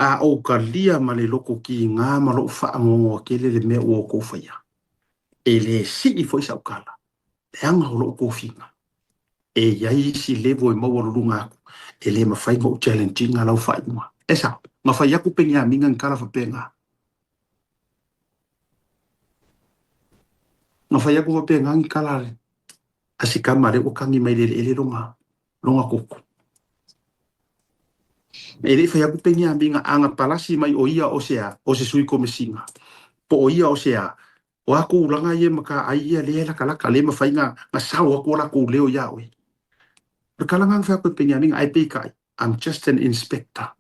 a o ka lia ma le loko ki ngā ma lo whaangongo ke le mea ua ko whaia. E le si I fo isa ukala. Le anga ho lo ko whinga. E iai si levo e maua runga aku. E le mawhai mo challenging a lau whai mua. E sa, mawhai aku pengi a minga ngkala whapenga. Mawhai aku whapenga ngkala re. Asi kamare o kangi mai le ele runga koko. E le whai aku pengi a minga anga palasi mai o ia o se sui komesinga. Po o ia o sea, o aku ulanga ia maka aia le laka le mawhai nga sao aku ala ko leo ia oi. Kalangang fa ko penyaning ai pe kai. I'm just an inspector.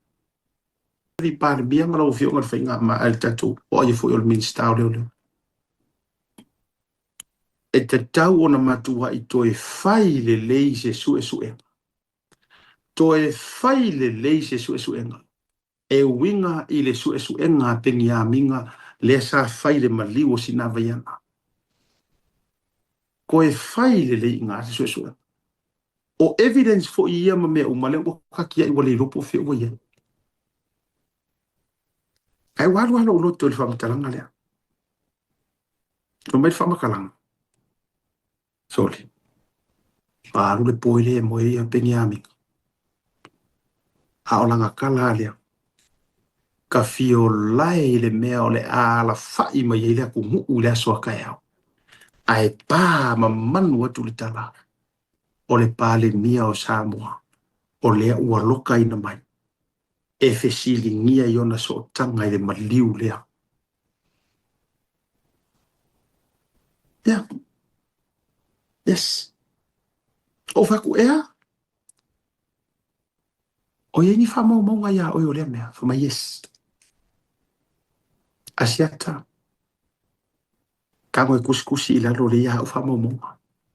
Di par bia ma lo fio ngal fainga ma al tatu o ye fo yo minsta o leo. E te tau ona matua I toe fai le lei se su e. Toe fai le lei se su e. E winga I le su e nga pengia minga le sa fai le maliu sina vaiana. Koe fai le lei nga se su e. O evidence fo ia ma me umale o kakia I wale lopo fe o ia. Ai walu halo lo to le famatalanga lea. O mai famakalang. Sorry. Paru le poile mo ia pengiami. A olanga kala lea. Ka fio lai le mea o le ala fai ma ia ku mu le so ka ia. Ai pa ma manu atu le tala. O le pale mia o Samoa. O le ua loka ina mai. E fesili ngia iona so tanga I le maliu lea. Yeah. Yes. O faku ea. O ye ni famo mo nga ya o yo le mea. Fama yes. Asiata. Kango e kuskusi ila lo le ya o famo mo.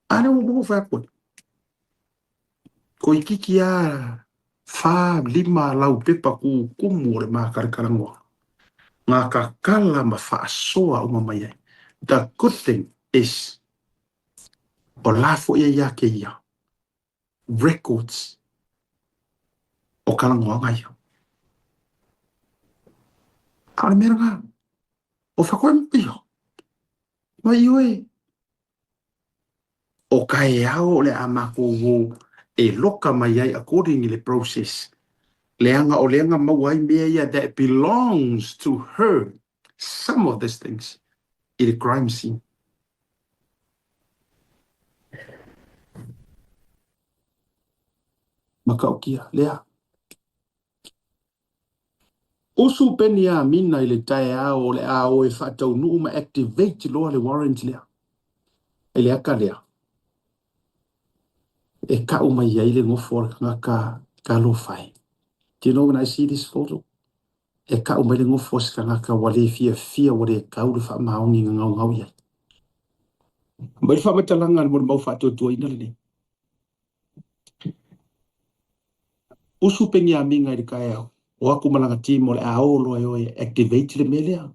Ana mo faku. Ko ikiki a fa lima lau pepa ku kumu le makarakarangoa. Ngā ka kala ma fa soa o mamaya. The good thing is o lafo ia ke ia. Records o kalangoa ngai. Kare mera ngā. O whakoe mpio. Mai ioi. O kai au le amako wo e loka mai ai according to the process. Leanga o leanga mawai mea ia that belongs to her. Some of these things in the crime scene. Makaukia, lea. Usu penia mina ile tae ao le ao e whatau nuuma activate loa le warrant lea. Ele aka lea. E ka uma ia ile ngofo ngaka ka lo fai. Do you know when I see this photo? E ka uma ile ngofo ngaka wale fia wale kau le wha maongi ngau ia. Mai wha matalanga mo mau whatua tua ina le. Usu penia minga ile kai ao. O aku malanga timo le ao loa oi activate le melea.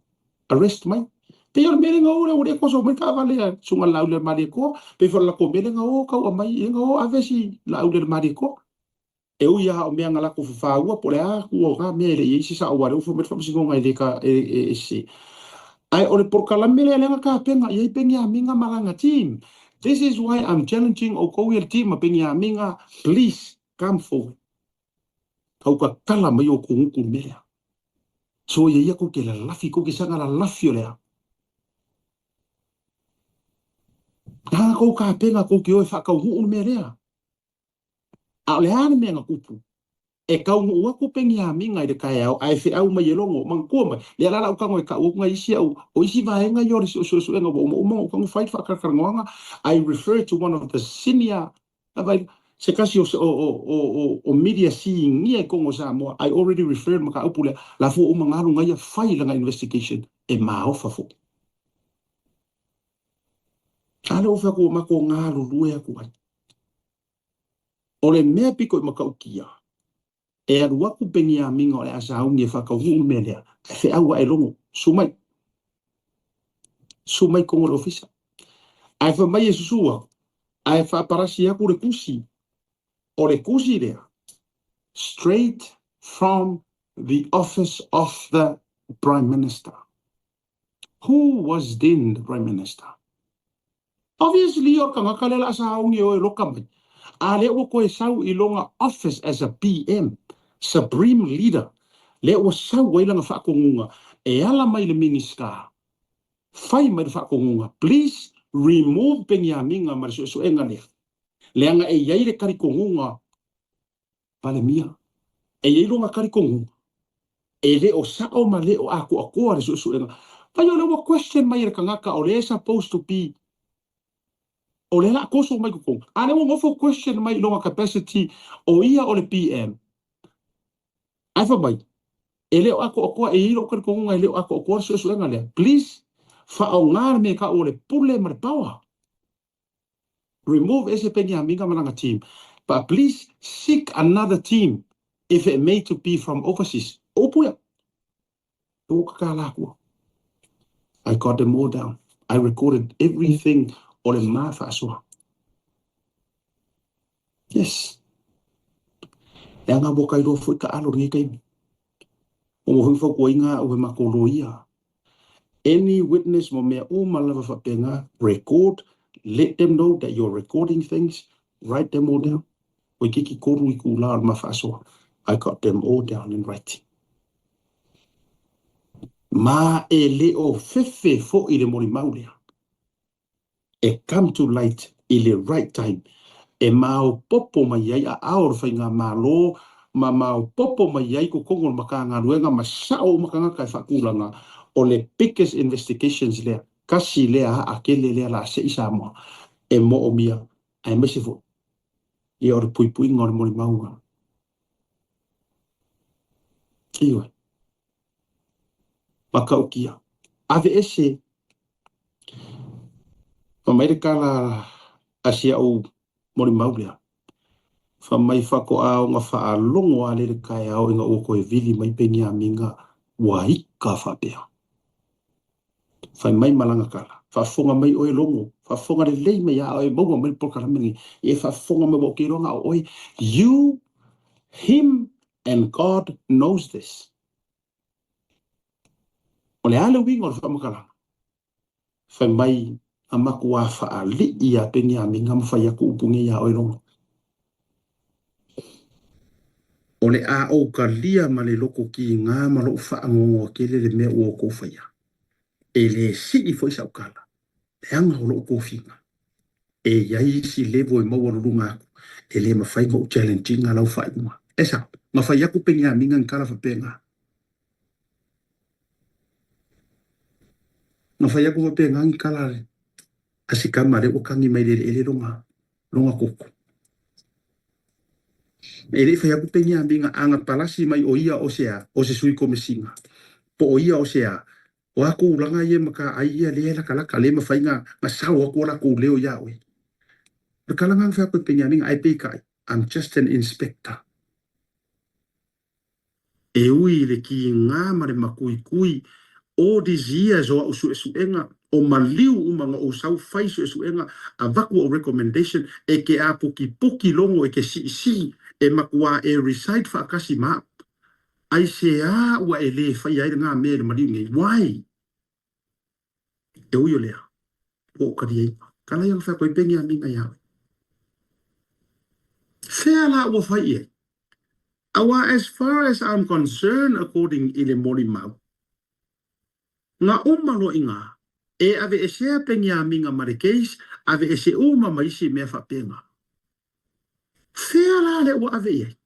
Arrest mai. Pe yo mele nga o koso me ka vale sunga lau le mariko pe fa la ko mele nga o ka o mai nga o avesi lau le mariko e u ya o me nga la ko fa ua po le a ku o ga mele i si sa o wale fu me fa singo nga ile ka si ai o le por kala mele le nga ka penga i penga minga malanga team. This is why I'm challenging o ko el team penga minga, please come forward. Kau ka kala mai o ko ngu mele so ye ya ko ke la lafi ko ke sanga la lafi le Nā kou ka penga kou ki oi whakau huu me rea. A le hana mea ngā kupu. E kau huu aku pengi a minga I de kai au, ai whi au mai e longo, mang kua mai. Le alala au kango e ka uku ngai isi au, o isi vaenga yori si o suenga wa umo kango whait whakakarangoanga. I refer to one of the senior, se kasi o media seeing ngia kongo Samoa, I already referred maka upule, la fu o mangaru ngai a whai langa investigation, e maofa fu. Kale o whako mako ngā lulue aku ai. O le mea piko I makau kia. E aru aku pengi a minga o le asa haungi e whakau huu mea lea. E whi aua e longo. Sumai. Sumai kongo le ofisa. Ai wha mai e susua. Ai wha parasi aku le kusi. O le kusi lea. Straight from the office of the Prime Minister. Who was then the Prime Minister? Obviously, or kanga kalela sa haungi o lokamai. Ale o koe sau ilonga office as a PM, Supreme Leader. Le o sau wailanga whakongunga. E ala mai le minister. Fai mai le whakongunga. Please remove Benjaminga mariso so enga lea. Leanga e yaire kari kongunga. Pale mia. E yailonga kari kongunga. E le o sao ma le o aku akoa mariso so enga. Pai o le wa question mai re kangaka o le supposed to be o le la koso mai kukong. Ane mo ngofo question mai longa capacity o ia o le PM. Aifa mai. E leo ako okoa e hiro kare kongunga e leo ako okoa so suenga lea. Please, fa au ngāra me ka o le pule mare pawa. Remove ese pengi haminga malanga team. But please seek another team if it may to be from overseas. Opuya. Tuka ka lakua. I got them all down. I recorded everything o le mafa asua. Yes. E anga boka i rofu ka alo ringi kaimi. O mo hifo ko inga o makolo ia. Any witness mo mea o malava whapenga, record, let them know that you're recording things, write them all down. O kiki koru I kula al mafaso. I got them all down in writing. Ma e leo fefe fo I le mori maulea. E come to light I le right time. E mao popo mai ai a aor whainga malo, ma mao popo mai ai ko kongol makanga ruenga ma sao makanga kai whakulanga o le biggest investigations lea. Kasi lea a kele lea la se isa mo. E mo o mia. Ai mese fo. I ora pui pui ngore mori maunga. Iwa. Maka ukia. Ave ese. Whamaire kala asia o mori maulea. Whamai whako ao ngā wha longo a lere kai ao inga o koe vili mai pengi a minga wa ika whapea. Whai mai malanga kala. Whafonga mai oe longo. Whafonga le lei mai a oe maua mai pokara mingi. E whafonga mai o kironga o oe. You, him, and God knows this. O le ale wingo o whamakala. Whai mai a maku a wha li I a pengi a minga mwhai aku upungi a oe longo. O le a o ka lia ma le loko ki ngā malo whaangongo ke le mea ua ko whaia. E le si I fo isa ukala. E anga o loo kofinga. E iai si levo e maua rurunga aku. E le mawhai ngau challenging a lau whainga. E sa, mawhai aku pengi a minga ngara whapenga. Mawhai aku whapenga ngikala re. Asika mare o kangi mai le ele ronga. Ronga koko. E le whai aku pengi a minga anga palasi mai o ia o sea. O se sui komesinga. Po o ia o sea. O aku ulanga ie maka aia le la kalaka le mawhainga. Ma sao aku ala ko leo ia oe. Kalangan fa ko penyaning ai kai. I'm just an inspector. E ui le ki ngā mare makui kui all these years o usu esuenga o maliu umanga o sau fai su esuenga a vaku o recommendation e ke a puki longo e ke si e makua e reside fa kasi ma ai se a ua e le fai ai ngā mele maliu nei why e ui o lea o kari ei kala yang fa koi pengi a minga yawe Fair la ua fai e. Awa, as far as I'm concerned, according ile mori mau, nga umalo inga, e ave e sea pengi a minga marikeis, ave e se uma maisi mea whapenga. Fair la le ua ave e.